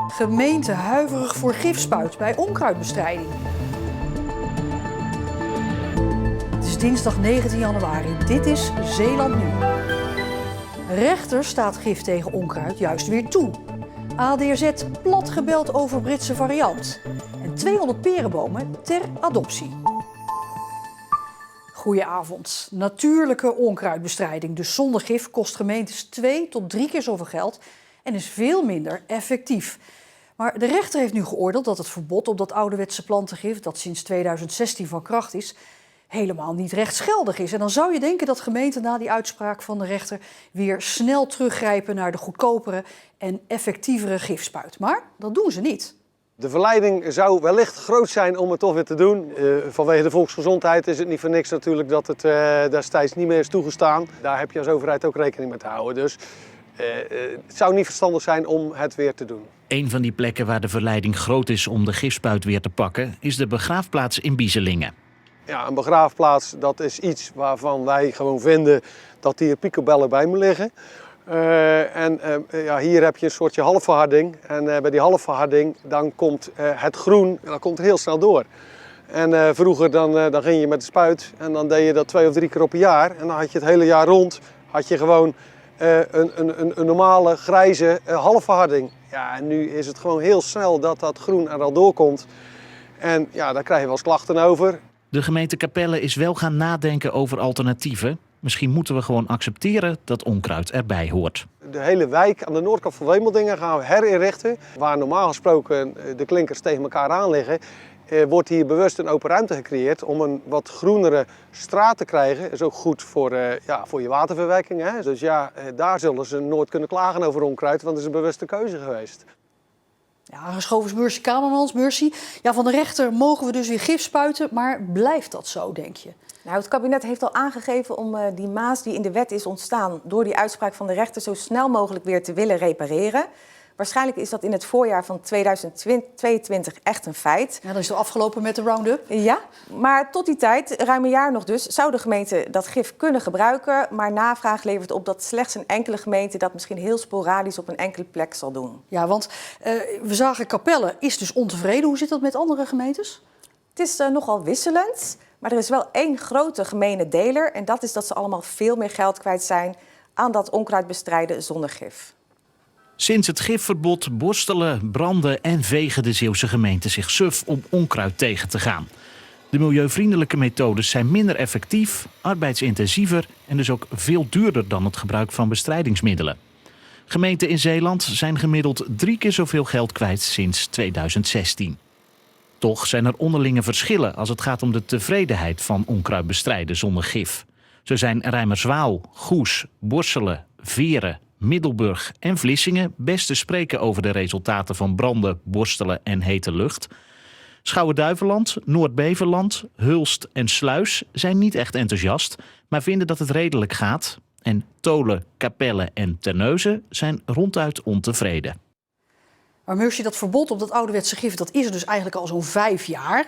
Gemeente huiverig voor gifspuit bij onkruidbestrijding. Het is dinsdag 19 januari. Dit is Zeeland Nu. Rechter staat gif tegen onkruid juist weer toe. ADRZ plat gebeld over Britse variant. En 200 perenbomen ter adoptie. Goedenavond. Natuurlijke onkruidbestrijding, dus zonder gif, kost gemeentes 2 tot 3 keer zoveel geld en is veel minder effectief. Maar de rechter heeft nu geoordeeld dat het verbod op dat ouderwetse plantengif, dat sinds 2016 van kracht is, helemaal niet rechtsgeldig is. En dan zou je denken dat gemeenten na die uitspraak van de rechter weer snel teruggrijpen naar de goedkopere en effectievere gifspuit. Maar dat doen ze niet. De verleiding zou wellicht groot zijn om het toch weer te doen. Vanwege de volksgezondheid is het niet voor niks natuurlijk dat het destijds niet meer is toegestaan. Daar heb je als overheid ook rekening mee te houden. Dus het zou niet verstandig zijn om het weer te doen. Een van die plekken waar de verleiding groot is om de gifspuit weer te pakken is de begraafplaats in Bieselingen. Ja, een begraafplaats, dat is iets waarvan wij gewoon vinden dat hier picobellen bij moet liggen. Hier heb je een soortje halfverharding. En bij die halfverharding dan komt het groen komt heel snel door. En vroeger dan ging je met de spuit en dan deed je dat 2 of 3 keer op een jaar. En dan had je het hele jaar rond had je gewoon een normale grijze halfverharding. Ja, en nu is het gewoon heel snel dat dat groen er al doorkomt. En ja, daar krijg je wel eens klachten over. De gemeente Capelle is wel gaan nadenken over alternatieven. Misschien moeten we gewoon accepteren dat onkruid erbij hoort. De hele wijk aan de noordkant van Wemeldingen gaan we herinrichten. Waar normaal gesproken de klinkers tegen elkaar aan liggen, wordt hier bewust een open ruimte gecreëerd om een wat groenere straat te krijgen. Dat is ook goed voor je waterverwerking. Hè? Dus ja, daar zullen ze nooit kunnen klagen over onkruid, want het is een bewuste keuze geweest. Ja, aangeschoven is Mercy Kamermans. Mercy, ja, van de rechter mogen we dus weer gif spuiten, maar blijft dat zo, denk je? Nou, het kabinet heeft al aangegeven om die maas die in de wet is ontstaan door die uitspraak van de rechter zo snel mogelijk weer te willen repareren. Waarschijnlijk is dat in het voorjaar van 2022 echt een feit. Ja, dan is het afgelopen met de Roundup. Ja, maar tot die tijd, ruim een jaar nog dus, zou de gemeente dat gif kunnen gebruiken. Maar navraag levert op dat slechts een enkele gemeente dat misschien heel sporadisch op een enkele plek zal doen. Ja, want we zagen Capelle is dus ontevreden. Hoe zit dat met andere gemeentes? Het is nogal wisselend, maar er is wel één grote gemene deler. En dat is dat ze allemaal veel meer geld kwijt zijn aan dat onkruid bestrijden zonder gif. Sinds het gifverbod borstelen, branden en vegen de Zeeuwse gemeenten zich suf om onkruid tegen te gaan. De milieuvriendelijke methodes zijn minder effectief, arbeidsintensiever en dus ook veel duurder dan het gebruik van bestrijdingsmiddelen. Gemeenten in Zeeland zijn gemiddeld 3 keer zoveel geld kwijt sinds 2016. Toch zijn er onderlinge verschillen als het gaat om de tevredenheid van onkruid bestrijden zonder gif. Zo zijn Rijmerswaal, Goes, Borselen, Veren, Middelburg en Vlissingen best te spreken over de resultaten van branden, borstelen en hete lucht. Schouwen-Duiveland, Noord-Beverland, Hulst en Sluis zijn niet echt enthousiast, maar vinden dat het redelijk gaat. En Tolen, Capelle en Terneuzen zijn ronduit ontevreden. Maar Mercy, dat verbod op dat ouderwetse gif, dat is er dus eigenlijk al zo'n 5 jaar.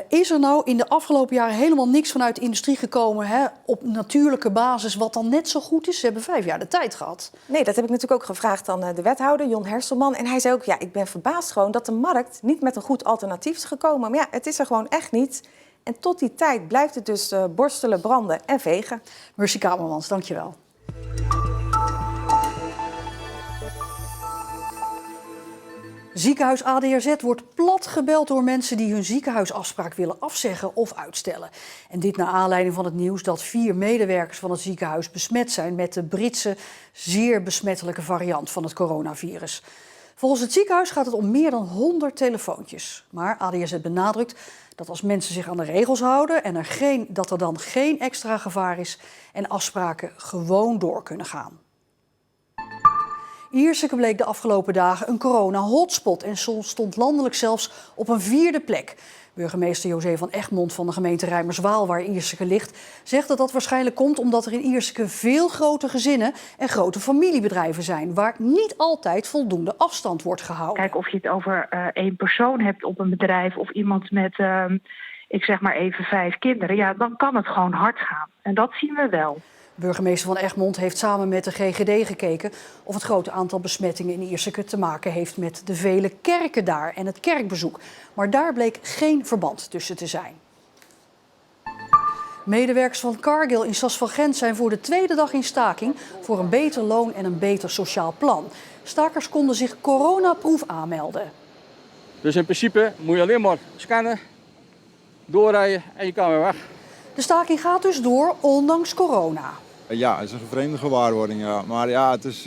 Is er nou in de afgelopen jaren helemaal niks vanuit de industrie gekomen, op natuurlijke basis, wat dan net zo goed is? Ze hebben 5 jaar de tijd gehad. Nee, dat heb ik natuurlijk ook gevraagd aan de wethouder, Jon Herselman. En hij zei ook, ja, ik ben verbaasd gewoon dat de markt niet met een goed alternatief is gekomen. Maar ja, het is er gewoon echt niet. En tot die tijd blijft het dus borstelen, branden en vegen. Mercy Kamermans, dankjewel. Ziekenhuis ADRZ wordt plat gebeld door mensen die hun ziekenhuisafspraak willen afzeggen of uitstellen. En dit naar aanleiding van het nieuws dat 4 medewerkers van het ziekenhuis besmet zijn met de Britse zeer besmettelijke variant van het coronavirus. Volgens het ziekenhuis gaat het om meer dan 100 telefoontjes. Maar ADRZ benadrukt dat als mensen zich aan de regels houden en dat er dan geen extra gevaar is en afspraken gewoon door kunnen gaan. Ierseke bleek de afgelopen dagen een corona-hotspot en stond landelijk zelfs op een 4e plek. Burgemeester José van Egmond van de gemeente Rijmerswaal, waar Ierseke ligt, zegt dat dat waarschijnlijk komt omdat er in Ierseke veel grote gezinnen en grote familiebedrijven zijn, waar niet altijd voldoende afstand wordt gehouden. Kijk, of je het over 1 persoon hebt op een bedrijf of iemand met, ik zeg maar even 5 kinderen, ja, dan kan het gewoon hard gaan. En dat zien we wel. Burgemeester van Egmond heeft samen met de GGD gekeken of het grote aantal besmettingen in Ierseke te maken heeft met de vele kerken daar en het kerkbezoek. Maar daar bleek geen verband tussen te zijn. Medewerkers van Cargill in Sas van Gent zijn voor de tweede dag in staking voor een beter loon en een beter sociaal plan. Stakers konden zich coronaproof aanmelden. Dus in principe moet je alleen maar scannen, doorrijden en je kan weer weg. De staking gaat dus door, ondanks corona. Ja, het is een vreemde gewaarwording. Ja. Maar ja, het is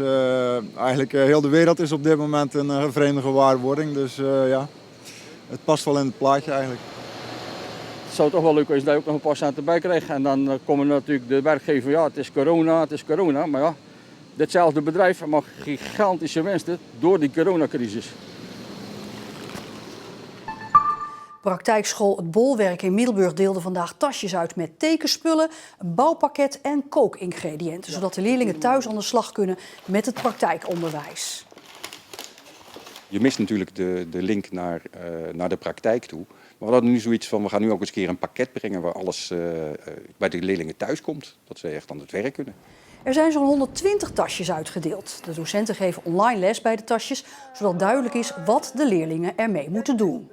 eigenlijk heel de wereld is op dit moment een vreemde gewaarwording. Dus ja, het past wel in het plaatje eigenlijk. Het zou toch wel leuk zijn dat je ook nog een paar cent erbij krijgt. En dan komen natuurlijk de werkgever, ja het is corona. Maar ja, ditzelfde bedrijf mag gigantische winsten door die coronacrisis. Praktijkschool Het Bolwerk in Middelburg deelde vandaag tasjes uit met tekenspullen, een bouwpakket en kookingrediënten, zodat de leerlingen thuis aan de slag kunnen met het praktijkonderwijs. Je mist natuurlijk de link naar de praktijk toe. Maar we hadden nu zoiets van, we gaan nu ook eens een keer een pakket brengen waar alles bij de leerlingen thuis komt. Dat ze echt aan het werk kunnen. Er zijn zo'n 120 tasjes uitgedeeld. De docenten geven online les bij de tasjes, zodat duidelijk is wat de leerlingen ermee moeten doen.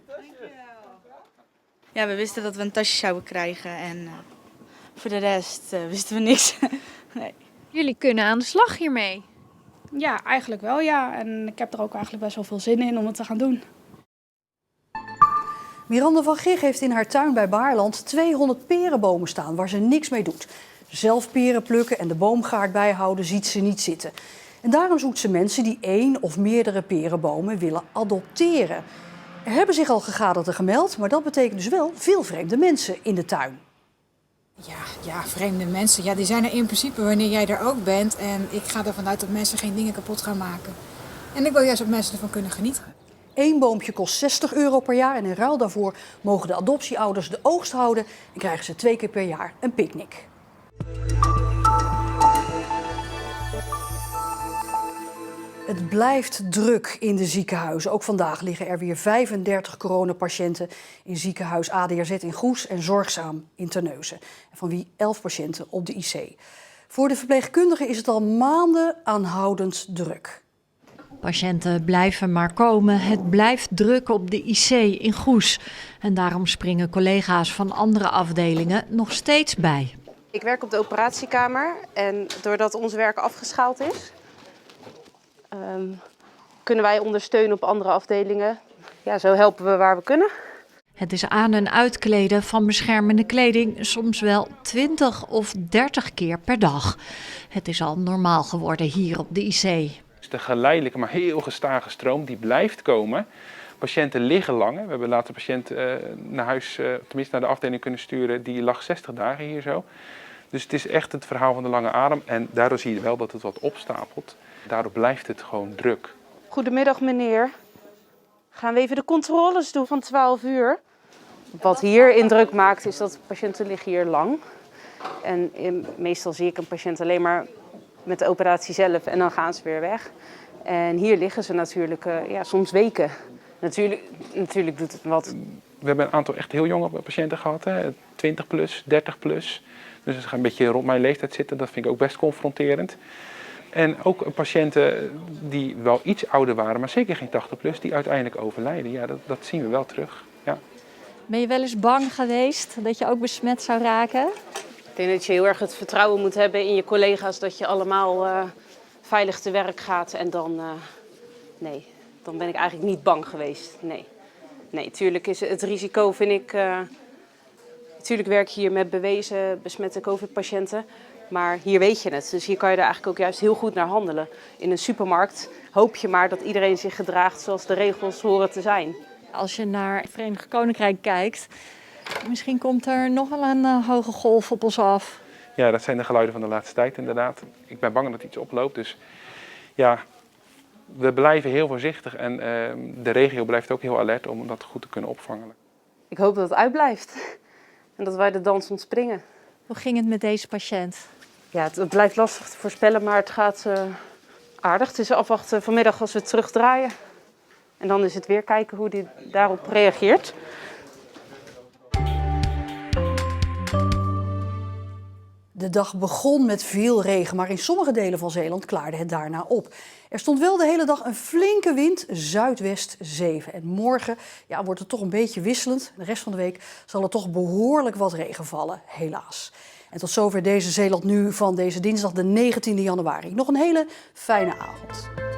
Ja, we wisten dat we een tasje zouden krijgen en voor de rest wisten we niks. Nee. Jullie kunnen aan de slag hiermee. Ja, eigenlijk wel ja. En ik heb er ook eigenlijk best wel veel zin in om het te gaan doen. Miranda van Gig heeft in haar tuin bij Baarland 200 perenbomen staan waar ze niks mee doet. Zelf peren plukken en de boomgaard bijhouden ziet ze niet zitten. En daarom zoekt ze mensen die 1 of meerdere perenbomen willen adopteren. Er hebben zich al gegadigden gemeld, maar dat betekent dus wel veel vreemde mensen in de tuin. Ja, vreemde mensen. Ja, die zijn er in principe wanneer jij er ook bent. En ik ga ervan uit dat mensen geen dingen kapot gaan maken. En ik wil juist ook mensen ervan kunnen genieten. 1 boompje kost €60 per jaar en in ruil daarvoor mogen de adoptieouders de oogst houden en krijgen ze 2 keer per jaar een picknick. Het blijft druk in de ziekenhuizen. Ook vandaag liggen er weer 35 coronapatiënten in ziekenhuis ADRZ in Goes en Zorgzaam in Terneuzen. Van wie 11 patiënten op de IC. Voor de verpleegkundigen is het al maanden aanhoudend druk. Patiënten blijven maar komen. Het blijft druk op de IC in Goes. En daarom springen collega's van andere afdelingen nog steeds bij. Ik werk op de operatiekamer en doordat ons werk afgeschaald is, kunnen wij ondersteunen op andere afdelingen. Ja, zo helpen we waar we kunnen. Het is aan- en uitkleden van beschermende kleding soms wel 20 of 30 keer per dag. Het is al normaal geworden hier op de IC. De geleidelijke, maar heel gestage stroom die blijft komen. Patiënten liggen langer. We hebben later een patiënt naar huis, tenminste naar de afdeling kunnen sturen. Die lag 60 dagen hier zo. Dus het is echt het verhaal van de lange adem. En daardoor zie je wel dat het wat opstapelt. Daardoor blijft het gewoon druk. Goedemiddag meneer. Gaan we even de controles doen van 12 uur. Wat hier indruk maakt is dat patiënten liggen hier lang. En meestal zie ik een patiënt alleen maar met de operatie zelf en dan gaan ze weer weg. En hier liggen ze natuurlijk soms weken. Natuurlijk doet het wat. We hebben een aantal echt heel jonge patiënten gehad, hè? 20 plus, 30 plus. Dus ze gaan een beetje rond mijn leeftijd zitten. Dat vind ik ook best confronterend. En ook patiënten die wel iets ouder waren, maar zeker geen 80 plus, die uiteindelijk overlijden. Ja, dat zien we wel terug. Ja. Ben je wel eens bang geweest dat je ook besmet zou raken? Ik denk dat je heel erg het vertrouwen moet hebben in je collega's dat je allemaal veilig te werk gaat. En dan ben ik eigenlijk niet bang geweest. Nee, tuurlijk is het risico, vind ik. Natuurlijk werk je hier met bewezen besmette COVID-patiënten. Maar hier weet je het. Dus hier kan je er eigenlijk ook juist heel goed naar handelen. In een supermarkt hoop je maar dat iedereen zich gedraagt zoals de regels horen te zijn. Als je naar het Verenigd Koninkrijk kijkt, misschien komt er nog wel een hoge golf op ons af. Ja, dat zijn de geluiden van de laatste tijd inderdaad. Ik ben bang dat iets oploopt. Dus ja, we blijven heel voorzichtig. En de regio blijft ook heel alert om dat goed te kunnen opvangen. Ik hoop dat het uitblijft. En dat wij de dans ontspringen. Hoe ging het met deze patiënt? Ja, het blijft lastig te voorspellen, maar het gaat aardig. Het is afwachten vanmiddag als we het terugdraaien. En dan is het weer kijken hoe hij daarop reageert. De dag begon met veel regen, maar in sommige delen van Zeeland klaarde het daarna op. Er stond wel de hele dag een flinke wind, zuidwest 7. En morgen wordt het toch een beetje wisselend. De rest van de week zal er toch behoorlijk wat regen vallen, helaas. En tot zover deze Zeeland Nu van deze dinsdag de 19e januari. Nog een hele fijne avond.